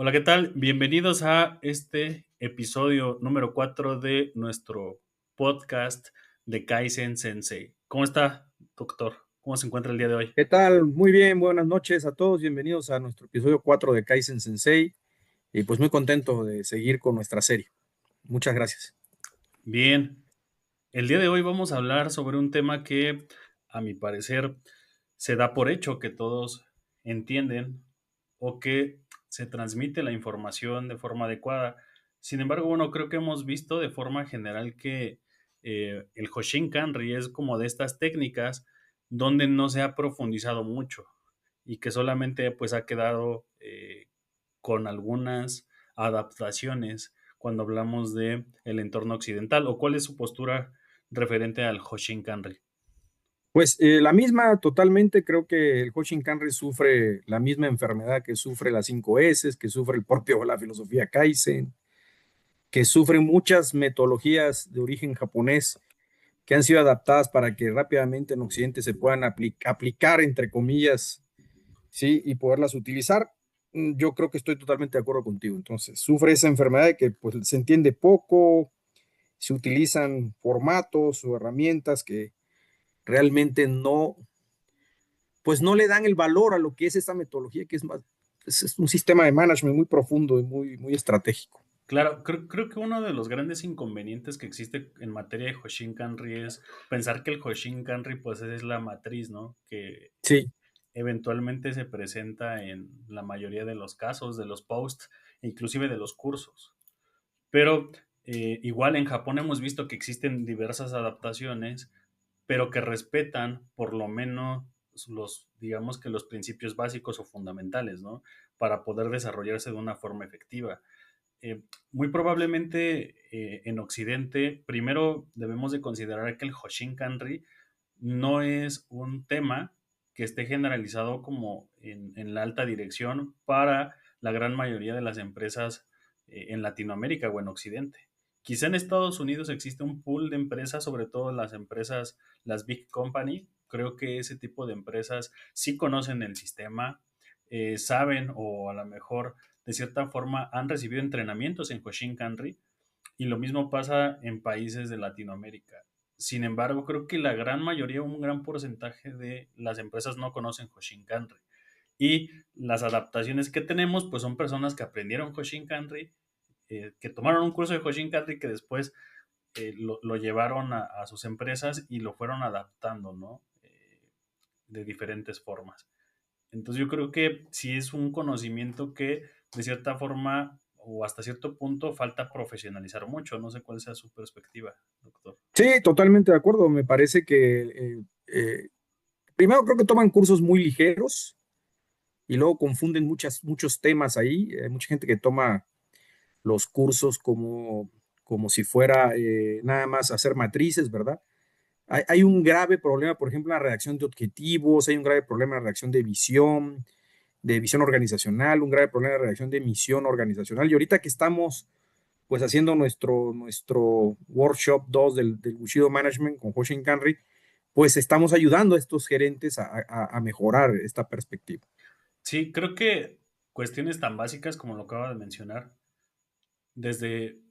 Hola, ¿qué tal? Bienvenidos a este episodio número 4 de nuestro podcast de Kaizen Sensei. ¿Cómo está, doctor? ¿Cómo se encuentra el día de hoy? ¿Qué tal? Muy bien, buenas noches a todos. Bienvenidos a nuestro episodio 4 de Kaizen Sensei. Y pues muy contento de seguir con nuestra serie. Muchas gracias. Bien, el día de hoy vamos a hablar sobre un tema que, a mi parecer, se da por hecho que todos entienden o que se transmite la información de forma adecuada. Sin embargo, bueno, creo que hemos visto de forma general que el Hoshin Kanri es como de estas técnicas donde no se ha profundizado mucho y que solamente pues ha quedado con algunas adaptaciones cuando hablamos de el entorno occidental. ¿O cuál es su postura referente al Hoshin Kanri? Pues la misma, totalmente. Creo que el Hoshin Kanri sufre la misma enfermedad que sufre las 5 S, que sufre el propio la filosofía Kaizen, que sufre muchas metodologías de origen japonés que han sido adaptadas para que rápidamente en Occidente se puedan aplicar, entre comillas, ¿sí? Y poderlas utilizar. Yo creo que estoy totalmente de acuerdo contigo. Entonces, sufre esa enfermedad de que pues, se entiende poco, se utilizan formatos o herramientas que realmente no, pues no le dan el valor a lo que es esta metodología, que es más, es un sistema de management muy profundo y muy estratégico. Claro, creo que uno de los grandes inconvenientes que existe en materia de Hoshin Kanri es pensar que el Hoshin Kanri pues es la matriz, ¿no? Que Sí, eventualmente se presenta en la mayoría de los casos, de los posts, inclusive de los cursos. Pero igual en Japón hemos visto que existen diversas adaptaciones, pero que respetan por lo menos digamos que los principios básicos o fundamentales, ¿no? Para poder desarrollarse de una forma efectiva. Muy probablemente en Occidente, primero debemos de considerar que el Hoshin Kanri no es un tema que esté generalizado como en la alta dirección para la gran mayoría de las empresas en Latinoamérica o en Occidente. Quizá en Estados Unidos existe un pool de empresas, sobre todo las empresas, las big company. Creo que ese tipo de empresas sí conocen el sistema, saben o a lo mejor de cierta forma han recibido entrenamientos en Hoshin Kanri y lo mismo pasa en países de Latinoamérica. Sin embargo, creo que la gran mayoría, un gran porcentaje de las empresas no conocen Hoshin Kanri. Y las adaptaciones que tenemos, pues son personas que aprendieron Hoshin Kanri, que tomaron un curso de Hoshin Kanri que después lo llevaron a sus empresas y lo fueron adaptando, ¿no? De diferentes formas. Entonces yo creo que sí es un conocimiento que de cierta forma o hasta cierto punto falta profesionalizar mucho. No sé cuál sea su perspectiva, doctor. sí, totalmente de acuerdo. Me parece que primero creo que toman cursos muy ligeros y luego confunden muchos temas ahí. Hay mucha gente que toma los cursos como si fuera nada más hacer matrices, ¿verdad? Hay un grave problema, por ejemplo, en la redacción de objetivos, hay un grave problema en la redacción de visión organizacional, un grave problema en la redacción de misión organizacional. Y ahorita que estamos pues haciendo nuestro workshop 2 del Bushido Management con Hoshin Kanri, pues estamos ayudando a estos gerentes a mejorar esta perspectiva. Sí, creo que cuestiones tan básicas como lo acaba de mencionar, desde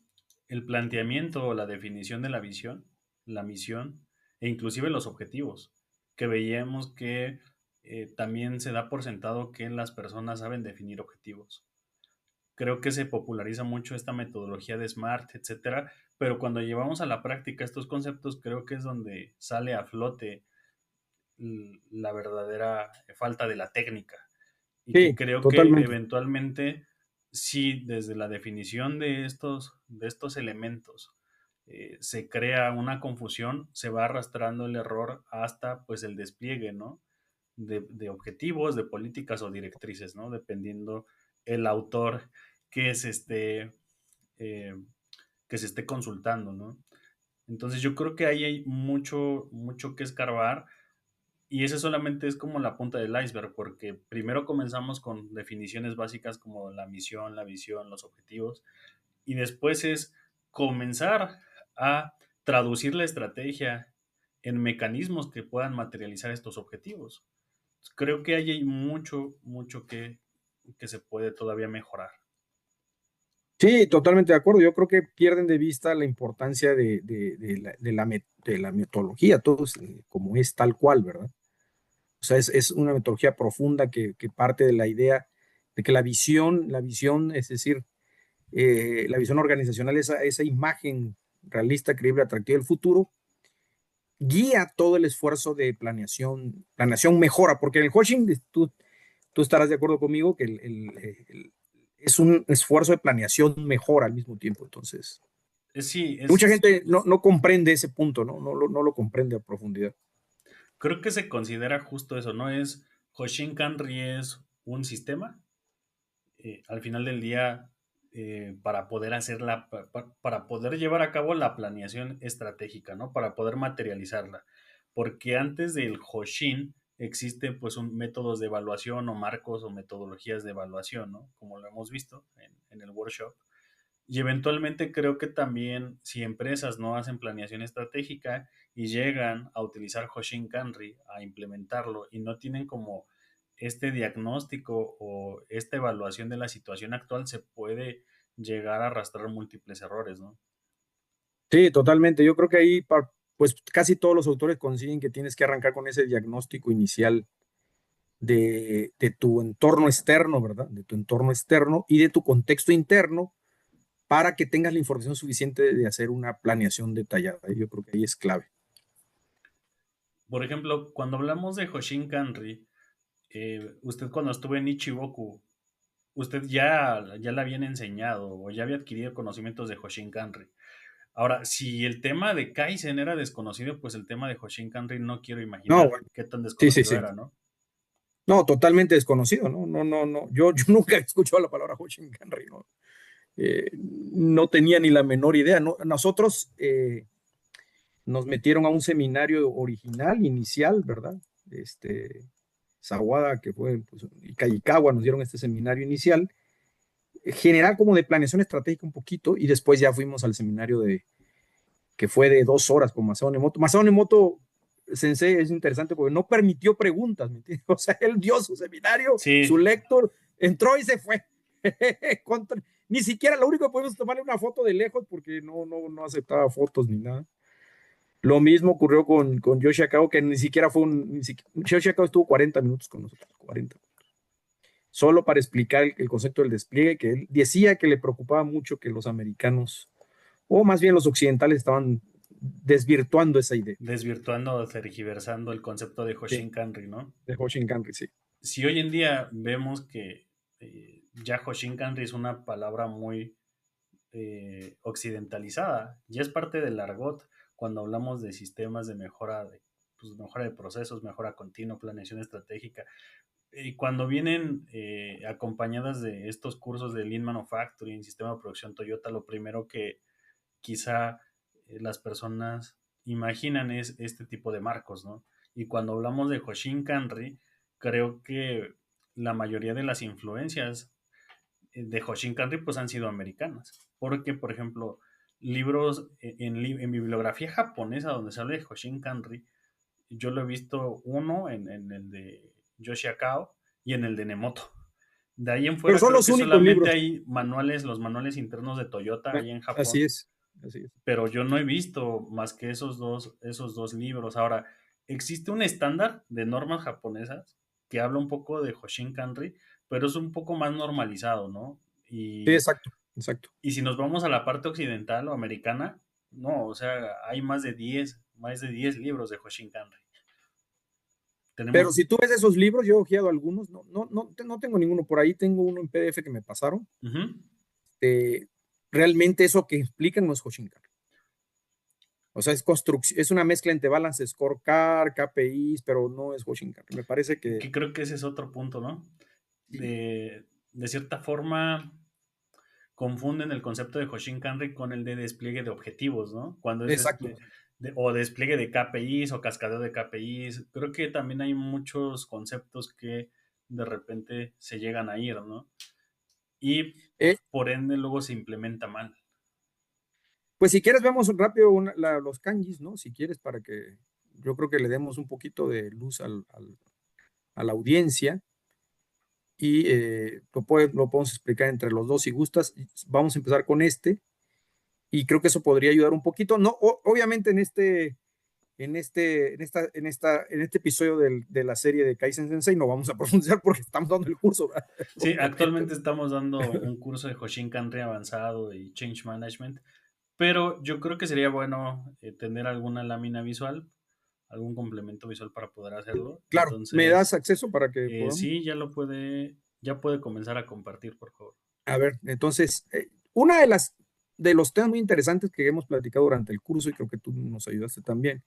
el planteamiento o la definición de la visión, la misión e inclusive los objetivos, que veíamos que también se da por sentado que las personas saben definir objetivos. Creo que se populariza mucho esta metodología de SMART, etcétera, pero cuando llevamos a la práctica estos conceptos, creo que es donde sale a flote la verdadera falta de la técnica y que Sí, creo que totalmente. eventualmente sí, desde la definición de estos elementos se crea una confusión, se va arrastrando el error hasta pues el despliegue, ¿no? De objetivos, de políticas o directrices, ¿no? Dependiendo el autor que se esté, eh, que se esté consultando, ¿no? Entonces yo creo que ahí hay mucho, mucho que escarbar y ese solamente es como la punta del iceberg, porque primero comenzamos con definiciones básicas como la misión, la visión, los objetivos, y después es comenzar a traducir la estrategia en mecanismos que puedan materializar estos objetivos. Creo que hay mucho, mucho que se puede todavía mejorar. Sí, totalmente de acuerdo. Yo creo que pierden de vista la importancia de la metodología, todo como es tal cual, ¿verdad? O sea, es una metodología profunda que parte de la idea de que la visión, es decir, la visión organizacional, esa imagen realista, creíble, atractiva del futuro, guía todo el esfuerzo de planeación. Planeación mejora, porque en el coaching tú estarás de acuerdo conmigo que es un esfuerzo de planeación mejora al mismo tiempo. Entonces, Sí, mucha gente no comprende ese punto, ¿no? No lo comprende a profundidad. creo que se considera justo eso, ¿no? Hoshin Kanri es un sistema, al final del día, para poder para poder llevar a cabo la planeación estratégica, ¿no? Para poder materializarla. Porque antes del Hoshin existen pues métodos de evaluación o marcos o metodologías de evaluación, ¿no? Como lo hemos visto en el workshop. Y eventualmente creo que también si empresas no hacen planeación estratégica y llegan a utilizar Hoshin Kanri, a implementarlo y no tienen como este diagnóstico o esta evaluación de la situación actual, se puede llegar a arrastrar múltiples errores, ¿no? Sí, totalmente. Yo creo que ahí, pues casi todos los autores coinciden que tienes que arrancar con ese diagnóstico inicial de tu entorno externo, ¿verdad? De tu entorno externo y de tu contexto interno para que tengas la información suficiente de hacer una planeación detallada. Yo creo que ahí es clave. Por ejemplo, cuando hablamos de Hoshin Kanri, usted cuando estuvo en Ichiboku, usted ya le habían enseñado o ya había adquirido conocimientos de Hoshin Kanri. Ahora, si el tema de Kaizen era desconocido, pues el tema de Hoshin Kanri no quiero No, imaginar bueno, qué tan sí, sí, desconocido sí. era, ¿no? No, totalmente desconocido, ¿no? No, no, no. Yo nunca he escuchado la palabra Hoshinkanri, ¿no? No tenía ni la menor idea, ¿no? Nosotros nos metieron a un seminario original, inicial, ¿verdad? Sawada, que fue, pues, y Kayikawa nos dieron este seminario inicial, general como de planeación estratégica un poquito, y después ya fuimos al seminario que fue de 2 horas con Masao Nemoto. Masao Nemoto Sensei es interesante porque no permitió preguntas, ¿me entiendes? O sea, él dio su seminario, su Sí, lector, entró y se fue. Ni siquiera lo único que pudimos tomarle una foto de lejos porque no aceptaba fotos ni nada. Lo mismo ocurrió con Yoshi Akao, que ni siquiera fue Yoshi Akao estuvo 40 minutos con nosotros, 40. Solo para explicar el concepto del despliegue, que él decía que le preocupaba mucho que los americanos, o más bien los occidentales, estaban desvirtuando esa idea desvirtuando, tergiversando el concepto de de, Hoshin Kanri, ¿no? de Hoshinkanri, sí. Si hoy en día vemos que ya Hoshin Kanri es una palabra muy occidentalizada, ya es parte del argot cuando hablamos de sistemas de pues, mejora de procesos, mejora continua, planeación estratégica. Y cuando vienen acompañadas de estos cursos de Lean Manufacturing, sistema de producción Toyota, lo primero que quizá las personas imaginan es este tipo de marcos, ¿no? Y cuando hablamos de Hoshin Kanri, creo que la mayoría de las influencias de Hoshin Kanri pues han sido americanas. Porque, por ejemplo, libros en bibliografía japonesa donde se habla de Hoshin Kanri, yo lo he visto uno en el de Yoshi Akao y en el de Nemoto. De ahí en Pero fuera son creo los que únicos solamente libros. hay manuales, los manuales internos de Toyota ahí en Así Japón, es, así es. pero yo no he visto más que esos dos libros. Ahora, existe un estándar de normas japonesas que habla un poco de Hoshin Kanri, pero es un poco más normalizado, ¿no? Sí, Y, exacto, exacto. y si nos vamos a la parte occidental o americana, no, o sea, hay más de 10 libros de Hoshin Kanri. Pero Tenemos, si tú ves esos libros, yo he ojeado algunos, no tengo ninguno por ahí, tengo uno en PDF que me pasaron. ujú. Eh, Realmente eso que explican no es Hoshinkanri. O sea, es una mezcla entre Balance Scorecard, KPIs, pero no es Hoshinkanri. Me parece que Que creo que ese es otro punto, ¿no? sí. De cierta forma, confunden el concepto de Hoshin Kanri con el de despliegue de objetivos, ¿no? Cuando es Exacto. o despliegue de KPIs o cascadeo de KPIs. Creo que también hay muchos conceptos que de repente se llegan a ir, ¿no? Y Eh, por ende luego se implementa mal. pues si quieres, vemos rápido los kanjis, ¿no? Si quieres, para que yo creo que le demos un poquito de luz a la audiencia. y lo podemos explicar entre los dos si gustas. Vamos a empezar con este y creo que eso podría ayudar un poquito. No, obviamente en este episodio de la serie de Kaizen Sensei no vamos a profundizar porque estamos dando el curso, ¿verdad? Sí, Obviamente. actualmente estamos dando un curso de Hoshin Kanri avanzado y Change Management, pero yo creo que sería bueno tener alguna lámina visual, algún complemento visual para poder hacerlo. Claro, ¿me das Entonces, acceso para que podamos? sí, ya puede comenzar a compartir, por favor. A ver, entonces, una de los temas muy interesantes que hemos platicado durante el curso, y creo que tú nos ayudaste también,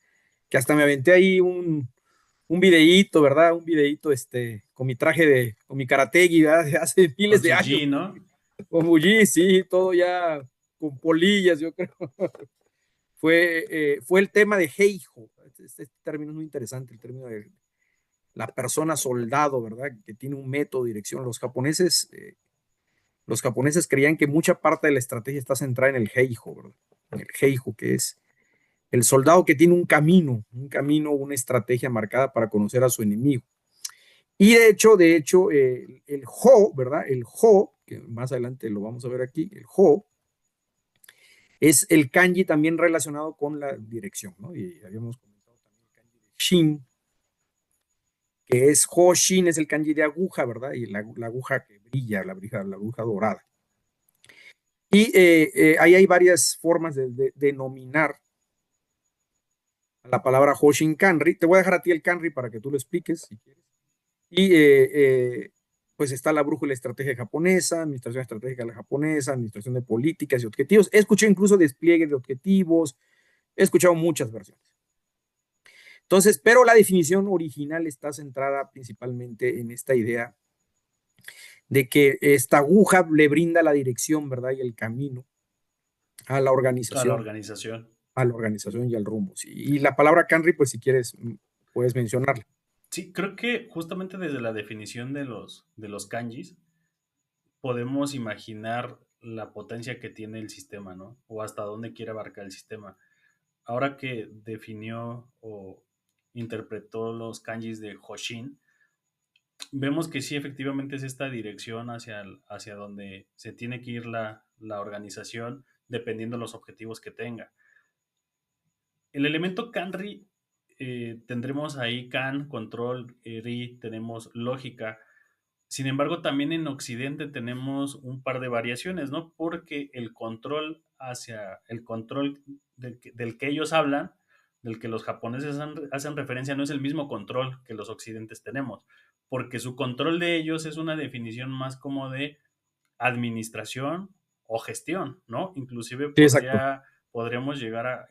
que hasta me aventé ahí un videíto, ¿verdad? Un videíto con mi con mi karategi, ¿verdad? De hace miles Con de su años, G, ¿no? con Muji, sí, todo ya con polillas, yo creo. Fue el tema de Heijo. Este término es muy interesante, el término de la persona soldado, ¿verdad? Que tiene un método, dirección. Los japoneses creían que mucha parte de la estrategia está centrada en el Heijo, ¿verdad? En el Heijo, que es el soldado que tiene un camino, una estrategia marcada para conocer a su enemigo. Y de hecho, el Ho, ¿verdad? El Ho, que más adelante lo vamos a ver aquí, el Ho es el kanji también relacionado con la dirección, ¿no? Y habíamos comentado también el kanji de Shin, que es Ho Shin, es el kanji de aguja, ¿verdad? Y la aguja que brilla, la aguja dorada. Y ahí hay varias formas de denominar a la palabra Hoshin Kanri. Te voy a dejar a ti el Kanri para que tú lo expliques, si quieres. Y pues está la brújula estratégica japonesa, administración estratégica de la japonesa, administración de políticas y objetivos. He escuchado incluso despliegue de objetivos, he escuchado muchas versiones. Entonces, pero la definición original está centrada principalmente en esta idea de que esta aguja le brinda la dirección, ¿verdad? Y el camino a la A la organización, organización. y al rumbo. Sí. Y la palabra Kanri, pues si quieres, puedes mencionarla. Sí, creo que justamente desde la definición de los kanjis podemos imaginar la potencia que tiene el sistema, ¿no? O hasta dónde quiere abarcar el sistema. Ahora que definió o interpretó los kanjis de Hoshin, vemos que sí, efectivamente es esta dirección hacia donde se tiene que ir la organización dependiendo de los objetivos que tenga. El elemento Kanri, tendremos ahí Kan, control, Ri, tenemos lógica. Sin embargo, también en Occidente tenemos un par de variaciones, ¿no? Porque el control del que ellos hablan, del que los japoneses hacen referencia, no es el mismo control que los occidentes tenemos, porque su control de ellos es una definición más como de administración o gestión, ¿no? Inclusive Sí, exacto. podríamos llegar a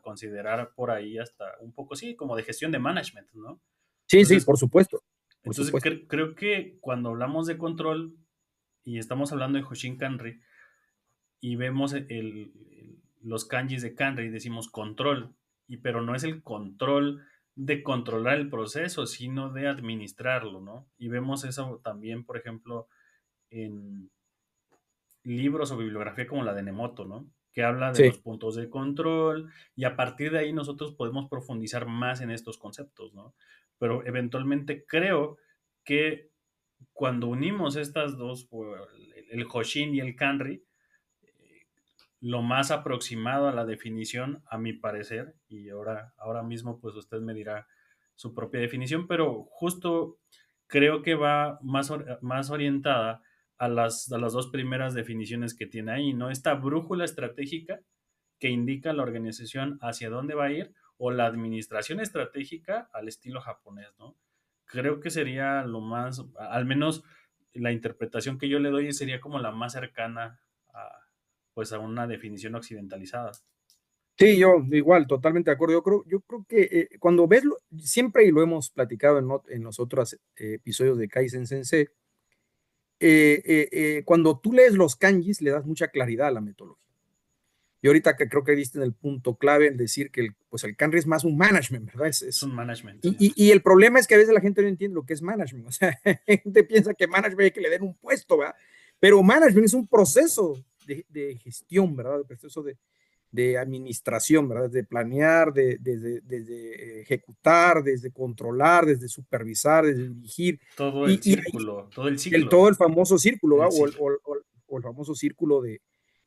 considerar por ahí hasta un poco, sí, como de gestión de management, ¿no? Sí, sí, Entonces, por supuesto, por entonces supuesto. creo que cuando hablamos de control y estamos hablando de Hoshin Kanri y vemos los kanjis de Kanri, decimos control, pero no es el control de controlar el proceso, sino de administrarlo, ¿no? Y vemos eso también, por ejemplo, en libros o bibliografía como la de Nemoto, ¿no? Que habla de Sí, los puntos de control y a partir de ahí nosotros podemos profundizar más en estos conceptos, ¿no? Pero eventualmente creo que cuando unimos estas dos, el Hoshin y el Kanri, lo más aproximado a la definición, a mi parecer, y ahora mismo pues usted me dirá su propia definición, pero justo creo que va más orientada a las dos primeras definiciones que tiene ahí, ¿no? Esta brújula estratégica que indica a la organización hacia dónde va a ir o la administración estratégica al estilo japonés, ¿no? Creo que sería lo más, al menos la interpretación que yo le doy sería como la más cercana pues a una definición occidentalizada. sí, yo igual, totalmente de acuerdo. Yo creo que cuando ves, siempre y lo hemos platicado en los otros episodios de Kaizen Sensei, cuando tú lees los kanjis le das mucha claridad a la metodología. Y ahorita que creo que diste en el punto clave en decir que pues el kanri es más un management, ¿verdad? Es un management, Y, sí. y el problema es que a veces la gente no entiende lo que es management. O sea, la gente piensa que management es que le den un puesto, ¿verdad? Pero management es un proceso de gestión, ¿verdad? El proceso de administración, ¿verdad? De planear, desde ejecutar, desde controlar, desde supervisar, desde dirigir, Todo el y ahí círculo, todo el todo ciclo. el famoso círculo, ¿va? El ciclo. O el famoso círculo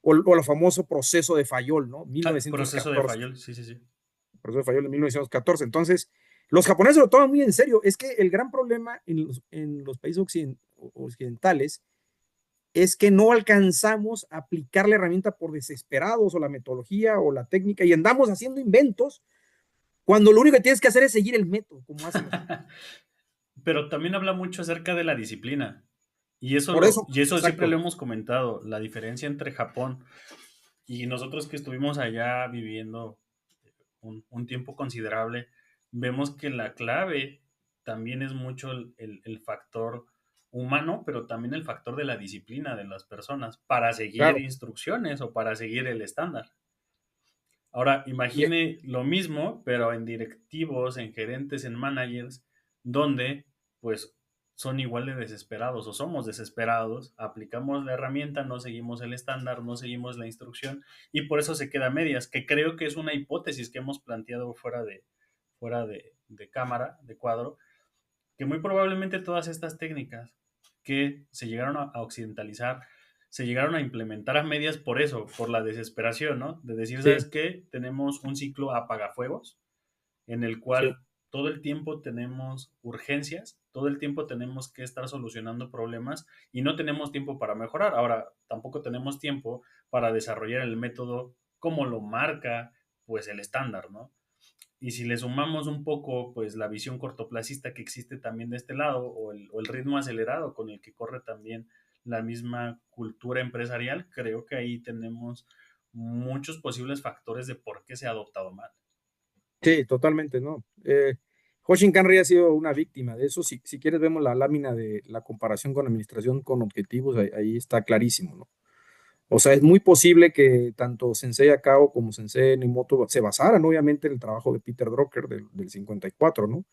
o el famoso proceso de Fayol, ¿no? Proceso de 1914, Fayol, sí, sí, sí. proceso de Fayol de 1914. Entonces, los japoneses lo toman muy en serio. Es que el gran problema en los países occidentales es que no alcanzamos a aplicar la herramienta por desesperados o la metodología o la técnica y andamos haciendo inventos cuando lo único que tienes que hacer es seguir el método, como hacen los japoneses. Pero también habla mucho acerca de la disciplina. Por eso, Y eso siempre lo exacto. hemos comentado, la diferencia entre Japón y nosotros que estuvimos allá viviendo un tiempo considerable, vemos que la clave también es mucho el factor humano, pero también el factor de la disciplina de las personas para seguir Claro. instrucciones o para seguir el estándar. Ahora, Y, imagine lo mismo, pero en directivos, en gerentes, en managers, donde pues son igual de desesperados o somos desesperados, aplicamos la herramienta, no seguimos el estándar, no seguimos la instrucción y por eso se queda a medias, que creo que es una hipótesis que hemos planteado fuera de cámara, de cuadro, que muy probablemente todas estas técnicas que se llegaron a occidentalizar, se llegaron a implementar a medias por eso, por la desesperación, ¿no? De decir, ¿sabes sí, qué? Tenemos un ciclo apagafuegos en el sí. cual todo el tiempo tenemos urgencias, todo el tiempo tenemos que estar solucionando problemas y no tenemos tiempo para mejorar. Ahora, tampoco tenemos tiempo para desarrollar el método como lo marca pues el estándar, ¿no? Y si le sumamos un poco, pues la visión cortoplacista que existe también de este lado, o el ritmo acelerado con el que corre también la misma cultura empresarial, creo que ahí tenemos muchos posibles factores de por qué se ha adoptado mal. Sí, totalmente, ¿no? Hoshin Kanri ha sido una víctima de eso. Si quieres, vemos la lámina de la comparación con administración con objetivos, ahí está clarísimo, ¿no? O sea, es muy posible que tanto Sensei Akao como Sensei Nimoto se basaran, obviamente, en el trabajo de Peter Drucker del 54, ¿no?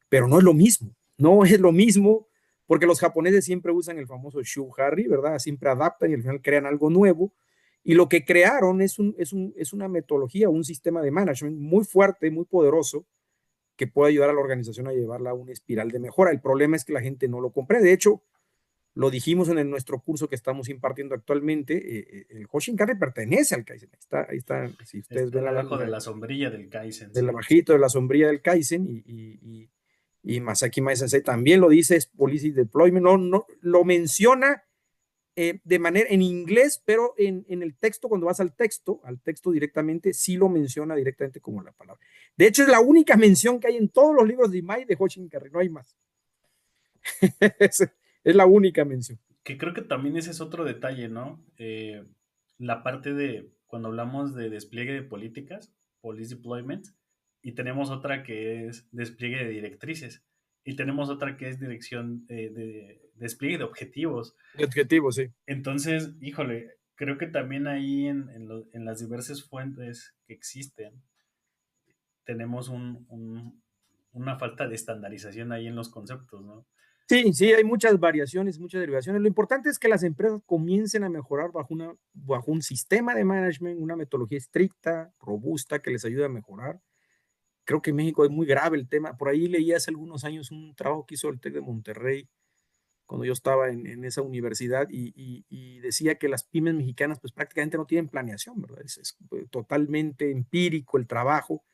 Pero no es lo mismo, no es lo mismo, porque los japoneses siempre usan el famoso Shu Harry, ¿verdad? Siempre adaptan y al final crean algo nuevo. Y lo que crearon es una metodología, un sistema de management muy fuerte, muy poderoso, que puede ayudar a la organización a llevarla a una espiral de mejora. El problema es que la gente no lo comprende. De hecho, lo dijimos nuestro curso que estamos impartiendo actualmente, el Hoshinkanri pertenece al Kaizen. Ahí está, si ustedes Está ven la debajo de lámina la sombrilla del Kaizen, del sí. bajito de la sombría del Kaizen y Masaki Mae Sensei también lo dice, es Policy Deployment, no, lo menciona de manera en inglés, pero en el texto, cuando vas al texto directamente, sí lo menciona directamente como la palabra. De hecho, es la única mención que hay en todos los libros de Imai de Hoshinkanri, no hay más. Es la única mención. Que creo que también ese es otro detalle, ¿no? La parte de cuando hablamos de despliegue de políticas, policy deployment, y tenemos otra que es despliegue de directrices, y tenemos otra que es dirección de despliegue de objetivos. El objetivo, sí. Entonces, híjole, creo que también ahí en las diversas fuentes que existen, tenemos una falta de estandarización ahí en los conceptos, ¿no? Sí, sí, hay muchas variaciones, muchas derivaciones. Lo importante es que las empresas comiencen a mejorar bajo un sistema de management, una metodología estricta, robusta, que les ayude a mejorar. Creo que en México es muy grave el tema. Por ahí leí hace algunos años un trabajo que hizo el TEC de Monterrey cuando yo estaba en esa universidad y decía que las pymes mexicanas pues prácticamente no tienen planeación, ¿verdad? Es totalmente empírico el trabajo.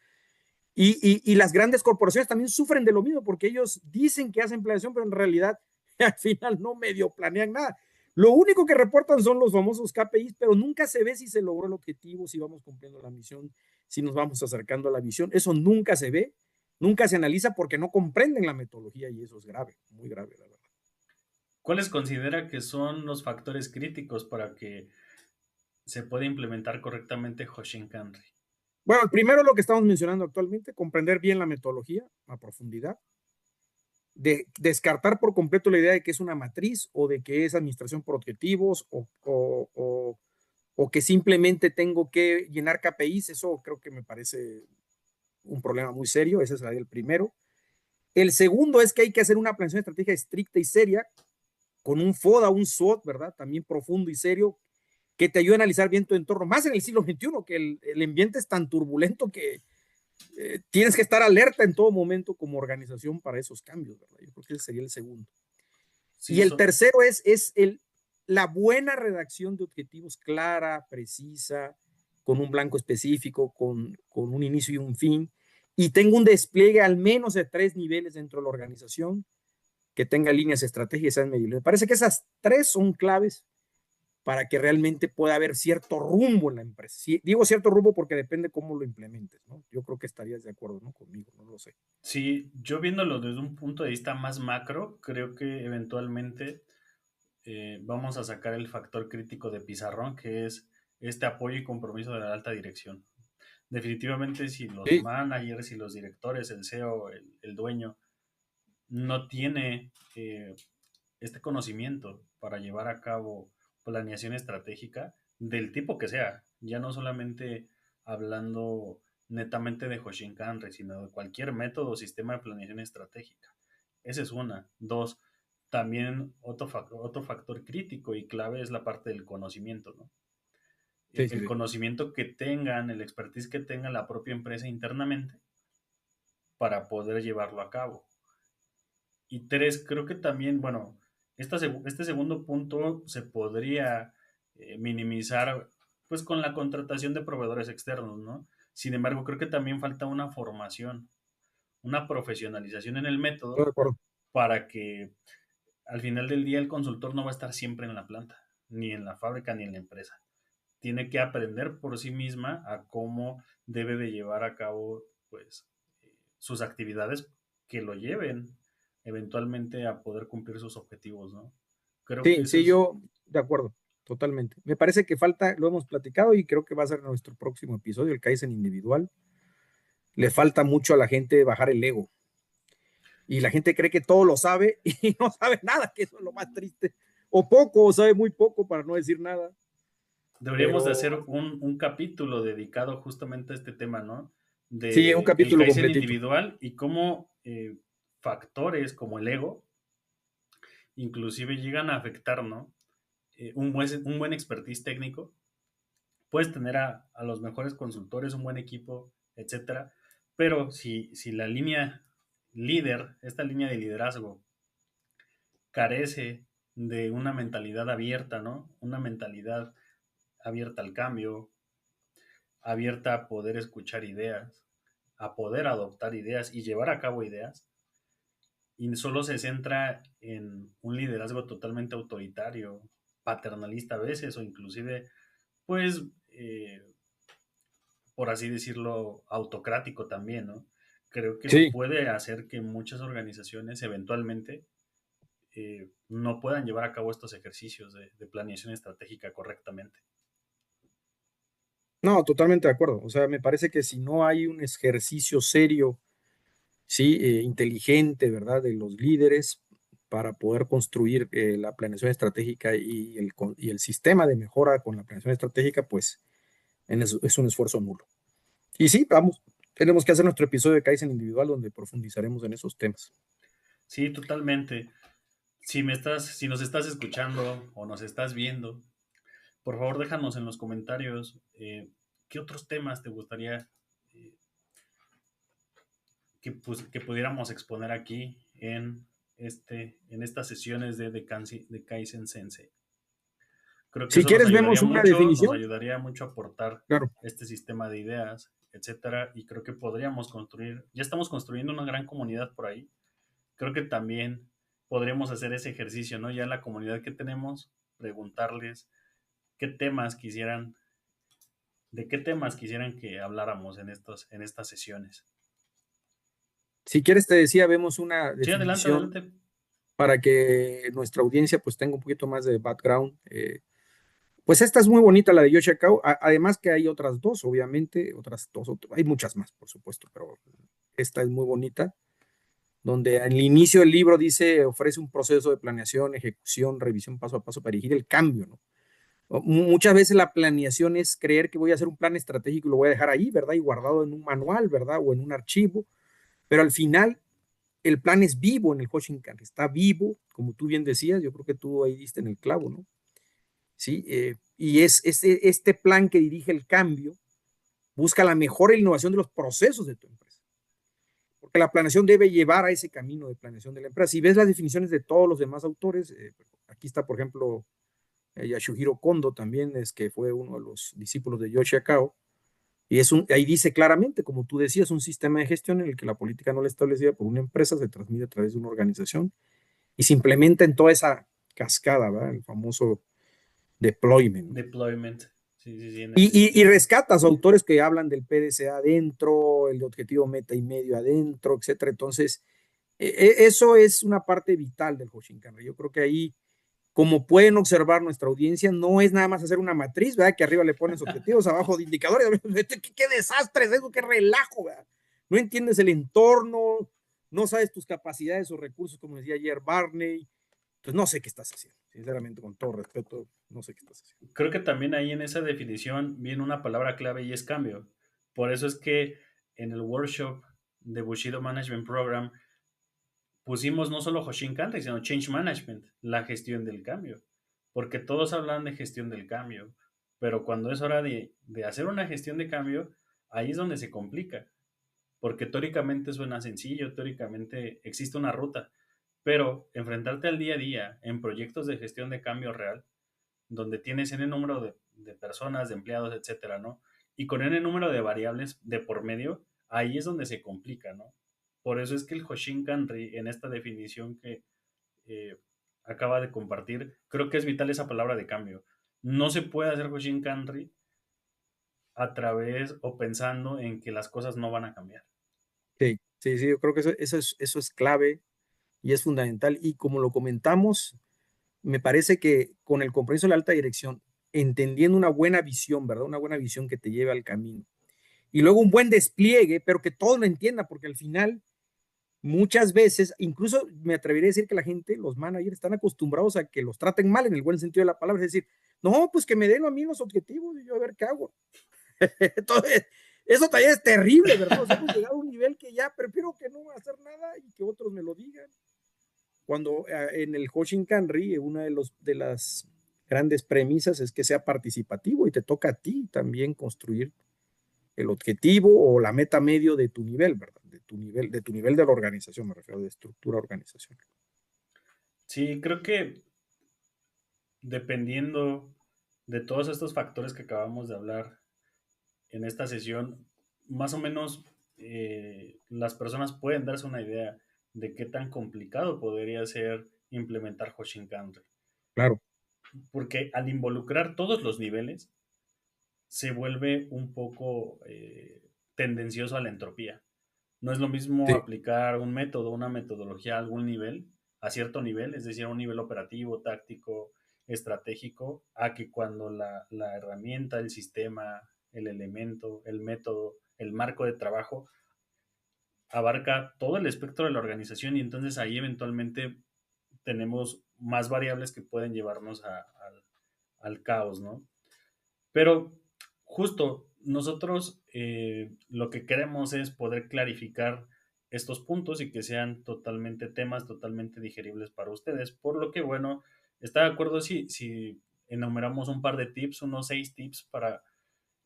Y las grandes corporaciones también sufren de lo mismo porque ellos dicen que hacen planeación, pero en realidad al final no medio planean nada. Lo único que reportan son los famosos KPIs, pero nunca se ve si se logró el objetivo, si vamos cumpliendo la misión, si nos vamos acercando a la visión. Eso nunca se ve, nunca se analiza porque no comprenden la metodología y eso es grave, muy grave, la verdad. ¿Cuáles considera que son los factores críticos para que se pueda implementar correctamente Hoshinkanri? Bueno, el primero lo que estamos mencionando actualmente, comprender bien la metodología a profundidad, de descartar por completo la idea de que es una matriz o de que es administración por objetivos o que simplemente tengo que llenar KPIs, eso creo que me parece un problema muy serio, ese es el primero. El segundo es que hay que hacer una planeación estratégica estricta y seria, con un FODA, un SWOT, ¿verdad? También profundo y serio, que te ayude a analizar bien tu entorno, más en el siglo XXI, que el ambiente es tan turbulento que tienes que estar alerta en todo momento como organización para esos cambios, ¿verdad? Yo creo que ese sería el segundo. Sí, Y el tercero es la buena redacción de objetivos clara, precisa, con un blanco específico, con un inicio y un fin, y tengo un despliegue al menos de 3 niveles dentro de la organización, que tenga líneas estratégicas, sean medibles. Me parece que esas 3 son claves para que realmente pueda haber cierto rumbo en la empresa. Sí, digo cierto rumbo porque depende cómo lo implementes, ¿no? Yo creo que estarías de acuerdo, ¿no? Conmigo, no lo sé. sí, yo viéndolo desde un punto de vista más macro, creo que eventualmente vamos a sacar el factor crítico de pizarrón, que es este apoyo y compromiso de la alta dirección. Definitivamente, si los Sí, managers y los directores, el CEO, el dueño, no tiene este conocimiento para llevar a cabo planeación estratégica del tipo que sea, ya no solamente hablando netamente de Hoshinkanri, sino de cualquier método o sistema de planeación estratégica. Esa es una. Dos, también otro factor crítico y clave es la parte del conocimiento, ¿no? sí, sí, El sí. conocimiento que tengan, el expertise que tenga la propia empresa internamente para poder llevarlo a cabo. Y tres, creo que también, bueno, este segundo punto se podría minimizar pues con la contratación de proveedores externos, ¿no? Sin embargo, creo que también falta una formación, una profesionalización en el Estoy método de acuerdo. para que al final del día el consultor no va a estar siempre en la planta, ni en la fábrica, ni en la empresa. Tiene que aprender por sí misma a cómo debe de llevar a cabo pues sus actividades que lo lleven eventualmente a poder cumplir sus objetivos, ¿no? Creo que Sí, ese sí, es, yo de acuerdo, totalmente. Me parece que falta, lo hemos platicado y creo que va a ser nuestro próximo episodio, el Kaizen individual. Le falta mucho a la gente bajar el ego. Y la gente cree que todo lo sabe y no sabe nada, que eso es lo más triste. O poco, o sabe muy poco para no decir nada. deberíamos de Pero hacer un capítulo dedicado justamente a este tema, ¿no? sí, un De el capítulo Kaizen completito. individual y cómo factores como el ego inclusive llegan a afectar, ¿no? Un buen expertise técnico, puedes tener a los mejores consultores, un buen equipo, etcétera, pero si la línea líder, esta línea de liderazgo, carece de una mentalidad abierta, ¿no? Una mentalidad abierta al cambio, abierta a poder escuchar ideas, a poder adoptar ideas y llevar a cabo ideas, y solo se centra en un liderazgo totalmente autoritario, paternalista a veces, o inclusive, pues, por así decirlo, autocrático también, ¿no? Creo que eso Sí, puede hacer que muchas organizaciones eventualmente no puedan llevar a cabo estos ejercicios de planeación estratégica correctamente. no, totalmente de acuerdo. O sea, me parece que si no hay un ejercicio serio, sí, inteligente, ¿verdad? De los líderes para poder construir la planeación estratégica y el sistema de mejora con la planeación estratégica, pues es un esfuerzo nulo. Y sí, vamos, tenemos que hacer nuestro episodio de Kaizen individual donde profundizaremos en esos temas. Sí, totalmente. Si nos estás escuchando o nos estás viendo, por favor déjanos en los comentarios qué otros temas te gustaría eh, que pudiéramos exponer aquí en estas sesiones de Kaizen Sensei. Creo que Si eso quieres, vemos una nos definición. ayudaría mucho a aportar Claro. este sistema de ideas, etcétera, y creo que podríamos construir, ya estamos construyendo una gran comunidad por ahí. Creo que también podríamos hacer ese ejercicio, ¿no? Ya en la comunidad que tenemos, preguntarles qué temas quisieran, de qué temas quisieran que habláramos en estas sesiones. Si quieres, te decía, vemos una Sí, adelante, definición adelante. para que nuestra audiencia pues tenga un poquito más de background. Pues esta es muy bonita, la de Yoshikao, además que hay otras dos, obviamente, otras dos, hay muchas más, por supuesto, pero esta es muy bonita, donde al inicio del libro dice, ofrece un proceso de planeación, ejecución, revisión paso a paso para dirigir el cambio, ¿no? Muchas veces la planeación es creer que voy a hacer un plan estratégico y lo voy a dejar ahí, ¿verdad? Y guardado en un manual, ¿verdad? O en un archivo, pero al final el plan es vivo en el Hoshinkan, está vivo, como tú bien decías, yo creo que tú ahí diste en el clavo, ¿no? Sí, y este plan que dirige el cambio busca la mejor innovación de los procesos de tu empresa. Porque la planeación debe llevar a ese camino de planeación de la empresa. Si ves las definiciones de todos los demás autores, aquí está, por ejemplo, Yasuhiro Kondo también, es que fue uno de los discípulos de Yoshi Akao, y ahí dice claramente, como tú decías, un sistema de gestión en el que la política no la establecida por una empresa se transmite a través de una organización y se implementa en toda esa cascada, ¿verdad? El famoso deployment, ¿no? Deployment. Sí, sí, sí, en Y efecto. rescatas autores que hablan del PDCA adentro, el objetivo meta y medio adentro, etcétera. Entonces, eso es una parte vital del Hoshinkanri. Yo creo que ahí, como pueden observar nuestra audiencia, no es nada más hacer una matriz, ¿verdad? Que arriba le pones objetivos, abajo de indicadores. ¿Qué desastre es eso? ¿Qué relajo, ¿verdad? No entiendes el entorno, no sabes tus capacidades o recursos, como decía ayer Barney. Entonces, no sé qué estás haciendo. Sinceramente, con todo respeto, no sé qué estás haciendo. Creo que también ahí en esa definición viene una palabra clave y es cambio. Por eso es que en el workshop de Bushido Management Program pusimos no solo Hoshinkanri, sino Change Management, la gestión del cambio. Porque todos hablan de gestión del cambio, pero cuando es hora de hacer una gestión de cambio, ahí es donde se complica. Porque teóricamente suena sencillo, teóricamente existe una ruta, pero enfrentarte al día a día en proyectos de gestión de cambio real, donde tienes n número de personas, de empleados, etcétera, ¿no? Y con n número de variables de por medio, ahí es donde se complica, ¿no? Por eso es que el Hoshinkanri, en esta definición que eh, acaba de compartir, creo que es vital esa palabra de cambio. No se puede hacer Hoshinkanri a través o pensando en que las cosas no van a cambiar. Sí, sí, sí, yo creo que eso es clave y es fundamental. Y como lo comentamos, me parece que con el compromiso de la alta dirección, entendiendo una buena visión, ¿verdad? Una buena visión que te lleve al camino. Y luego un buen despliegue, pero que todos lo entiendan, porque al final, muchas veces, incluso me atrevería a decir que la gente, los managers, están acostumbrados a que los traten mal en el buen sentido de la palabra. Es decir, no, pues que me den a mí los objetivos y yo a ver qué hago. Entonces, eso también es terrible, ¿verdad? O sea, hemos llegado a un nivel que ya prefiero que no hacer nada y que otros me lo digan. Cuando en el Hoshinkanri, una de las grandes premisas es que sea participativo y te toca a ti también construir el objetivo o la meta medio de tu nivel, ¿verdad? De tu nivel de la organización, me refiero, de estructura organizacional. Sí, creo que dependiendo de todos estos factores que acabamos de hablar en esta sesión, más o menos las personas pueden darse una idea de qué tan complicado podría ser implementar Hoshinkanri. Claro, Porque al involucrar todos los niveles, se vuelve un poco tendencioso a la entropía. No es lo mismo sí, aplicar un método, una metodología a algún nivel, a cierto nivel, es decir, a un nivel operativo, táctico, estratégico, a que cuando la herramienta, el sistema, el elemento, el método, el marco de trabajo abarca todo el espectro de la organización y entonces ahí eventualmente tenemos más variables que pueden llevarnos al caos, ¿no? Pero justo nosotros lo que queremos es poder clarificar estos puntos y que sean totalmente temas, totalmente digeribles para ustedes. Por lo que, bueno, está de acuerdo si enumeramos un par de tips, unos 6 tips para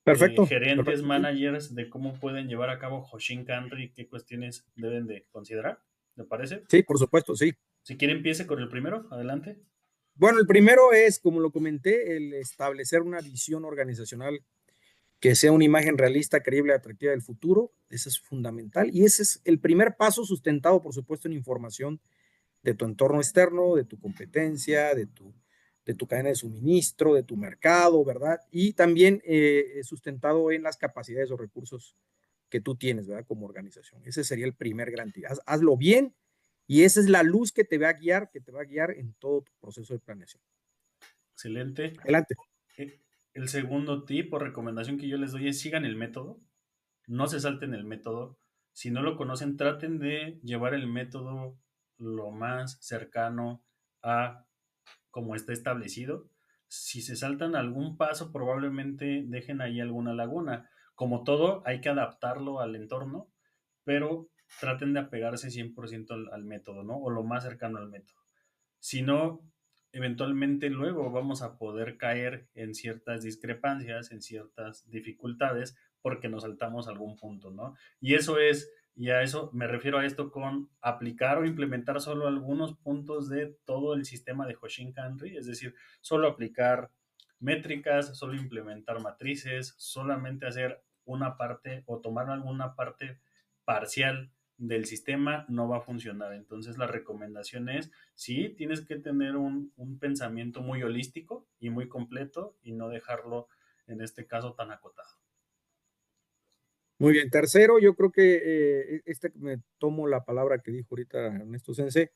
perfecto, gerentes, perfecto, sí. managers, de cómo pueden llevar a cabo Hoshinkanri y qué cuestiones deben de considerar. ¿Le parece? Sí, por supuesto, sí. Si quiere, empiece con el primero. Adelante. Bueno, el primero es, como lo comenté, el establecer una visión organizacional que sea una imagen realista, creíble, atractiva del futuro. Eso es fundamental. Y ese es el primer paso sustentado, por supuesto, en información de tu entorno externo, de tu competencia, de tu cadena de suministro, de tu mercado, ¿verdad? Y también sustentado en las capacidades o recursos que tú tienes, ¿verdad? Como organización. Ese sería el primer gran tip. Hazlo bien y esa es la luz que te va a guiar, que te va a guiar en todo tu proceso de planeación. Excelente. Adelante. Eh, El segundo tip o recomendación que yo les doy es sigan el método. No se salten el método. Si no lo conocen, traten de llevar el método lo más cercano a como está establecido. Si se saltan algún paso, probablemente dejen ahí alguna laguna. Como todo, hay que adaptarlo al entorno, pero traten de apegarse 100% al método, ¿no? O lo más cercano al método. Si no, eventualmente luego vamos a poder caer en ciertas discrepancias, en ciertas dificultades, porque nos saltamos algún punto, ¿no? Y eso es, y a eso me refiero a esto con aplicar o implementar solo algunos puntos de todo el sistema de Hoshin Kanri, es decir, solo aplicar métricas, solo implementar matrices, solamente hacer una parte o tomar alguna parte parcial del sistema no va a funcionar. Entonces la recomendación es, sí, tienes que tener un pensamiento muy holístico y muy completo y no dejarlo, en este caso, tan acotado. Muy bien. Tercero, yo creo que me tomo la palabra que dijo ahorita Ernesto Sensei.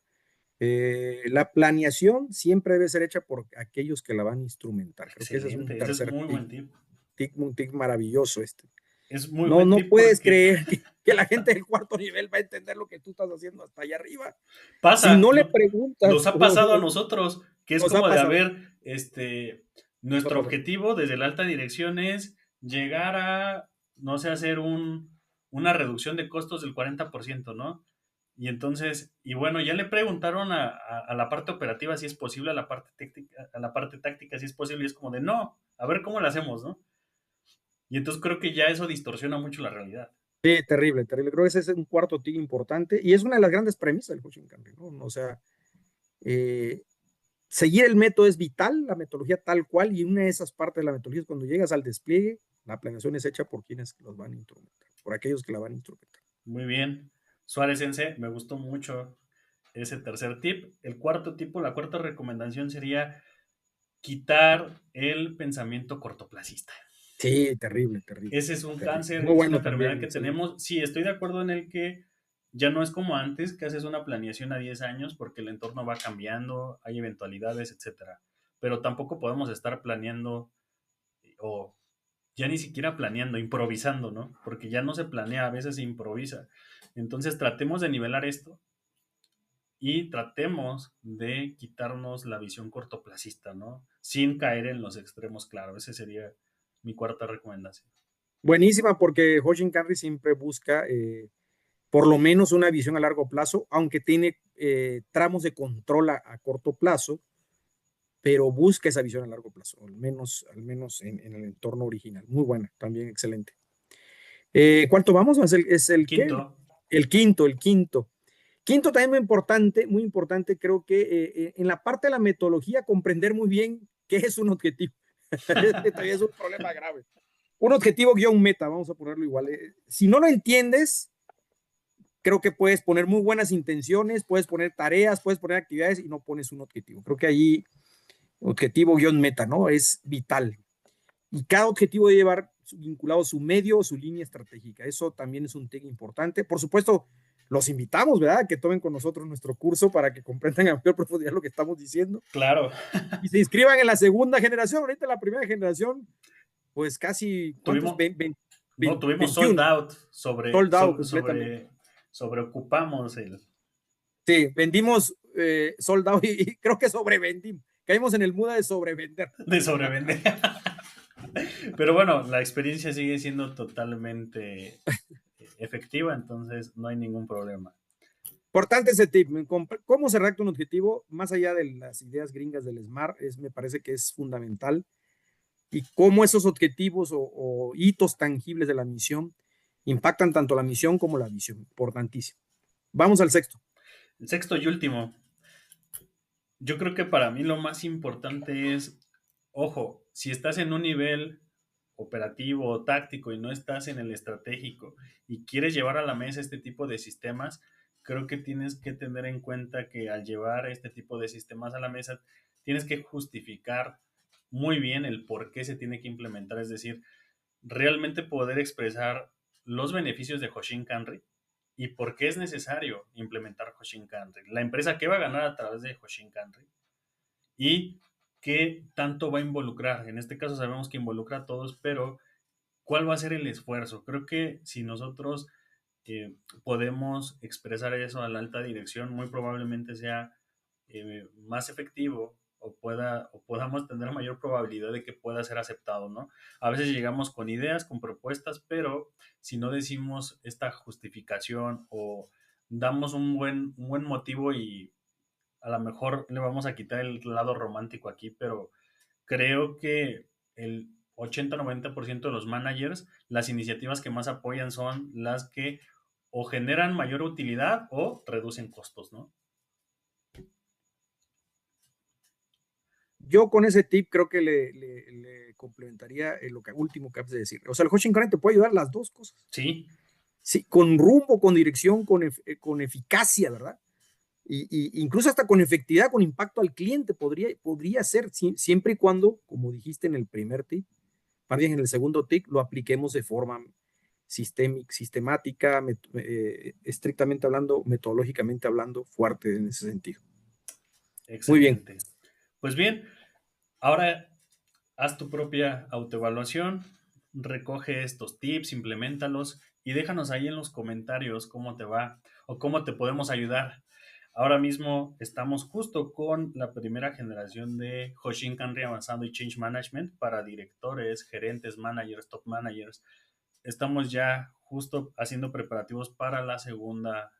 La planeación siempre debe ser hecha por aquellos que la van a instrumentar. Creo que ese es un Excelente, ese es tercer muy tic, buen tip. un tic maravilloso este. Es muy No, buen no tip puedes porque creer que la gente del cuarto nivel va a entender lo que tú estás haciendo hasta allá arriba. Si pasa, no le preguntas, nos ha pasado a nosotros, que es nos ha como de pasado, haber, nos ha nuestro pasado. objetivo desde la alta dirección es llegar a, no sé, hacer una reducción de costos del 40%, ¿no? Y entonces, y bueno, ya le preguntaron a la parte operativa si es posible, a la parte táctica si es posible, y es como de no, a ver cómo lo hacemos, ¿no? Y entonces creo que ya eso distorsiona mucho la realidad. Sí, terrible, terrible. Creo que ese es un cuarto tic importante y es una de las grandes premisas del coaching Canry, ¿no? O sea, eh, seguir el método es vital, la metodología tal cual, y una de esas partes de la metodología es cuando llegas al despliegue, la planeación es hecha por quienes los van a instrumentar, por aquellos que la van a instrumentar. Muy bien. Suárez Sensei, me gustó mucho ese tercer tip. El cuarto tipo, la cuarta recomendación sería quitar el pensamiento cortoplacista. Sí, terrible, terrible, Ese es un terrible. cáncer, Muy es una bueno enfermedad también, que excelente. tenemos. Sí, estoy de acuerdo en el que ya no es como antes, que haces una planeación a 10 años porque el entorno va cambiando, hay eventualidades, etcétera. Pero tampoco podemos estar planeando o ya ni siquiera planeando, improvisando, ¿no? Porque ya no se planea, a veces se improvisa. Entonces tratemos de nivelar esto y tratemos de quitarnos la visión cortoplacista, ¿no? Sin caer en los extremos, claro. Esa sería mi cuarta recomendación. Buenísima porque Hoshin Kanri siempre busca por lo menos una visión a largo plazo, aunque tiene tramos de control a corto plazo, pero busca esa visión a largo plazo, al menos en el entorno original. Muy buena, también excelente. ¿Cuánto vamos? Es el qué? Quinto, El quinto, el quinto. Quinto también muy importante, creo que en la parte de la metodología comprender muy bien qué es un objetivo. Este también es un problema grave. Un objetivo guión meta, vamos a ponerlo igual. Si no lo entiendes, creo que puedes poner muy buenas intenciones, puedes poner tareas, puedes poner actividades y no pones un objetivo. Creo que ahí objetivo guión meta, ¿no? Es vital. Y cada objetivo debe llevar vinculado su medio o su línea estratégica. Eso también es un tema importante. Por supuesto, los invitamos, ¿verdad? Que tomen con nosotros nuestro curso para que comprendan a mayor profundidad lo que estamos diciendo. claro. Y se inscriban en la segunda generación. Ahorita la primera generación, pues casi, ¿cuántos? tuvimos, no, tuvimos sold 21. out Soldado completamente. sobreocupamos Sí, vendimos soldado y creo que sobrevendimos. Caímos en el muda de sobrevender. de sobrevender. Pero bueno, la experiencia sigue siendo totalmente efectiva, entonces no hay ningún problema. Importante ese tip. ¿Cómo se redacta un objetivo? Más allá de las ideas gringas del SMART, me parece que es fundamental. Y cómo esos objetivos o hitos tangibles de la misión impactan tanto la misión como la visión. Importantísimo. Vamos al sexto. El sexto y último, yo creo que para mí lo más importante es, ojo, si estás en un nivel operativo o táctico y no estás en el estratégico y quieres llevar a la mesa este tipo de sistemas, creo que tienes que tener en cuenta que al llevar este tipo de sistemas a la mesa, tienes que justificar muy bien el por qué se tiene que implementar, es decir, realmente poder expresar los beneficios de Hoshin Kanri y por qué es necesario implementar Hoshin Kanri, la empresa que va a ganar a través de Hoshin Kanri y qué tanto va a involucrar. En este caso sabemos que involucra a todos, pero ¿cuál va a ser el esfuerzo? Creo que si nosotros podemos expresar eso a la alta dirección, muy probablemente sea más efectivo o podamos tener mayor probabilidad de que pueda ser aceptado, ¿no? A veces llegamos con ideas, con propuestas, pero si no decimos esta justificación o damos un buen motivo y a lo mejor le vamos a quitar el lado romántico aquí, pero creo que el 80-90% de los managers, las iniciativas que más apoyan son las que o generan mayor utilidad o reducen costos, ¿no? Yo con ese tip creo que le complementaría lo último que acabas de decir. O sea, el coaching current te puede ayudar las dos cosas. Sí. Sí, con rumbo, con dirección, con eficacia, ¿verdad? Incluso hasta con efectividad, con impacto al cliente, podría ser, siempre y cuando, como dijiste en el primer tip, más bien en el segundo tip, lo apliquemos de forma sistemática, estrictamente hablando, metodológicamente hablando, fuerte en ese sentido. Muy bien. Excelente. Pues bien, ahora haz tu propia autoevaluación, recoge estos tips, implementalos y déjanos ahí en los comentarios cómo te va o cómo te podemos ayudar. Ahora mismo estamos justo con la primera generación de Hoshinkanri avanzado y Change Management para directores, gerentes, managers, top managers. Estamos ya justo haciendo preparativos para la segunda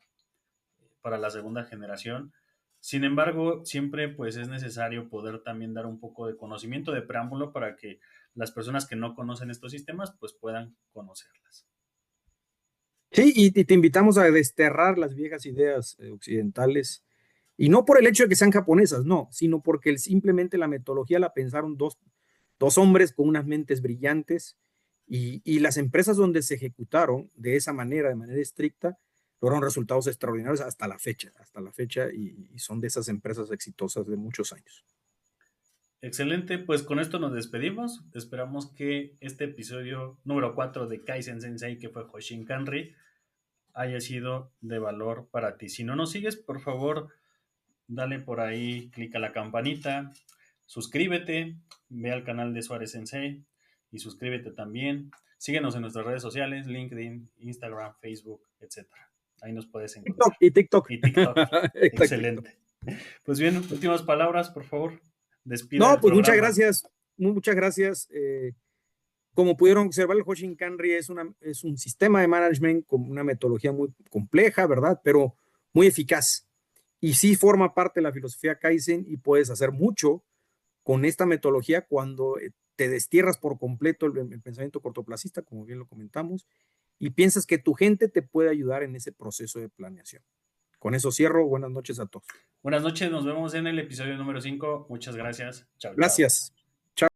generación. Sin embargo, siempre pues es necesario poder también dar un poco de conocimiento de preámbulo para que las personas que no conocen estos sistemas pues puedan conocerlas. Sí, y te invitamos a desterrar las viejas ideas occidentales, y no por el hecho de que sean japonesas, no, sino porque simplemente la metodología la pensaron dos hombres con unas mentes brillantes, y las empresas donde se ejecutaron de esa manera, de manera estricta, lograron resultados extraordinarios hasta la fecha, y son de esas empresas exitosas de muchos años. Excelente, pues con esto nos despedimos. Esperamos que este episodio número 4 de Kaizen Sensei, que fue Hoshinkanri, haya sido de valor para ti. Si no nos sigues, por favor, dale por ahí, clic a la campanita, suscríbete, ve al canal de Suárez Sensei y suscríbete también. Síguenos en nuestras redes sociales, LinkedIn, Instagram, Facebook, etcétera. Ahí nos puedes encontrar. TikTok y TikTok. Y TikTok. TikTok. Excelente. Pues bien, últimas palabras, por favor. Despida No, el pues muchas programa. gracias, muchas gracias. Como pudieron observar, el Hoshinkanri es un sistema de management con una metodología muy compleja, ¿verdad? Pero muy eficaz. Y sí forma parte de la filosofía Kaizen, y puedes hacer mucho con esta metodología cuando te destierras por completo el pensamiento cortoplacista, como bien lo comentamos, y piensas que tu gente te puede ayudar en ese proceso de planeación. Con eso cierro. Buenas noches a todos. Buenas noches, nos vemos en el episodio número 5. Muchas gracias. Chao, chao. Gracias.